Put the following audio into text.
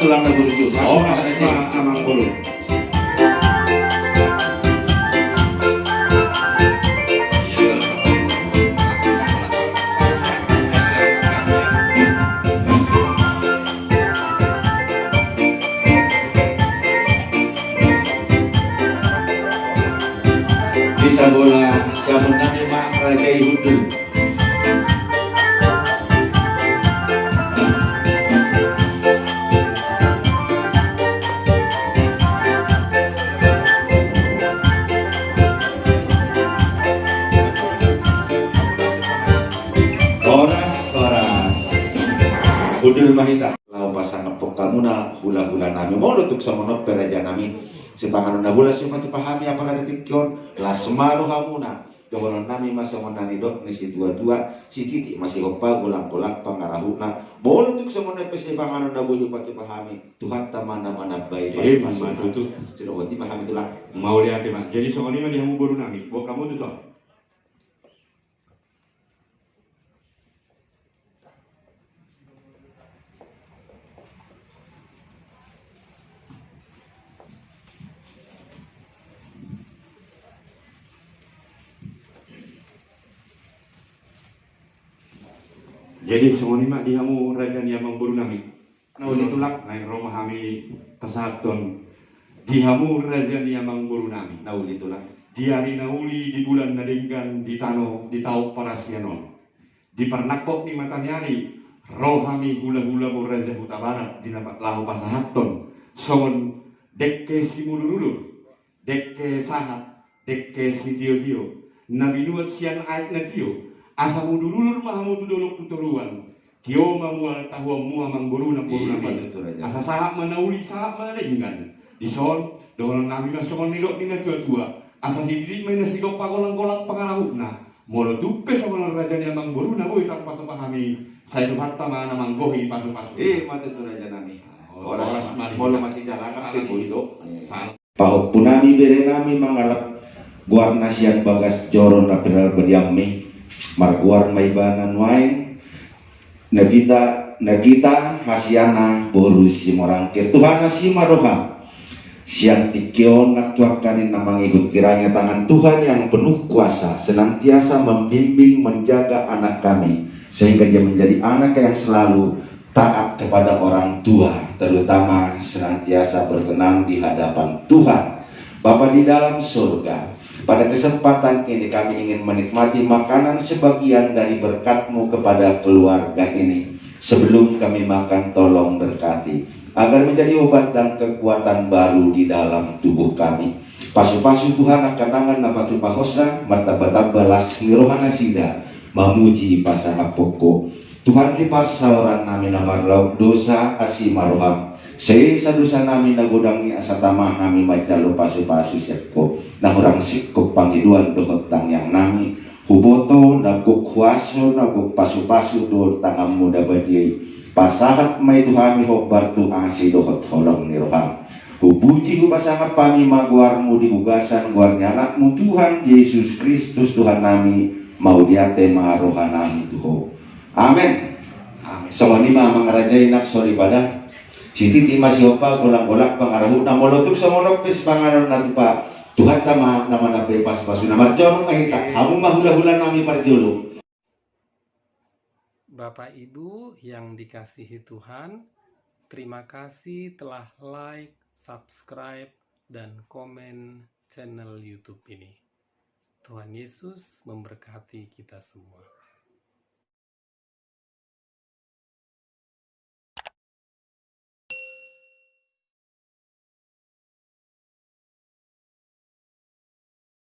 Tulang na guru Oras na amang guru. Bisa bola siapa nama Mak Raja Ihudu. Budul mahita lau pasang ngepok kamu na hula-hula nami mau lutuk sama not peraja nami sepangan na hula siapa tu pahami apa ada tikyon la semaru kamu na dogonon nami masa monani dok ni si tua-tua si titi masih opa golak-golak pangarahuna mau lutuk sama not pesi pangan na bulu pati pahami Tuhan taman mana baik Mas itu sudah wati pahami tulah mau lihat Mas. Jadi soal ini kamu baru nami. Buat kamu tuh soal. Jadi semua ini mak dihamu raja niamang baru nami. Nauli tulak naik rumah kami pesaton dihamu raja niamang baru nami. nauli tulak Di hari nauli di bulan nadengkan di tau parasianon. Di pernakok ni matanyani rohami hula-hula mo raja huta barat di napat lahu pasahaton. Son dekke si mulululur, dekke sahat, dekke si dio-dio. Nabi nuat sian ait na dio. Asa mudululur mahamu tudolok tuturuan. Tio mamual tahu mua mangguruna puruna pada. Asa sahak manauli sahak manadengkan. Di son dolan nabi masukon nilok dina tua-tua. Asa dididik main sigok pagolang-golang pangarahuna. Molo dupe sama raja ni amang boruna boy tanpa pahami. Saya tu hatta mana manggohi pasu-pasu. mati tu raja nami Oras molo masih jalan tapi bodoh Pahok punami bere nami mangalap guar nasian bagas joron na piral bediamme marguar maibanan wain nagita hasiana borus si morangkir Tuhan si maroha siang tikyon naktuakanin na mangikut kiranya tangan Tuhan yang penuh kuasa senantiasa membimbing menjaga anak kami sehingga dia menjadi anak yang selalu taat kepada orang tua terutama senantiasa berkenan di hadapan Tuhan Bapa di dalam surga. Pada kesempatan ini kami ingin menikmati makanan sebagian dari berkat-Mu kepada keluarga ini. Sebelum kami makan, tolong berkati agar menjadi obat dan kekuatan baru di dalam tubuh kami. Pasu-pasu Tuhan akan tangan napatu pahosa, martabata balas nirohana sida, mamuji pasangan pokok. Tuhan kiparsa orang nami namar lauk dosa asih maroham. Seisa dosa nami nagodangi asatama kami majalo pasu-pasu sekko. Nahurang sikko pangiduan dohotang yang nami. Huboto naguk huaso naguk pasu-pasu do tangam muda badiay. Pasahat may tuhami hokbar tu asi dohot holong niroham. Hubuji pasangat pami maguarmu di bugasan guarnya anakmu Tuhan Yesus Kristus Tuhan nami. Mau diate maroha nami Tuhan. Amin. Amin. Semua ni mamang rajay nak sorry pada. Siti ti masih opa golak-golak pangarahu na molotuk sa monopis pangaran na pa Tuhan tama naman na pas-pasu na marjong mahita hamu mahula-hula nami parjolo. Bapak Ibu yang dikasihi Tuhan, terima kasih telah like, subscribe, dan komen channel YouTube ini. Tuhan Yesus memberkati kita semua.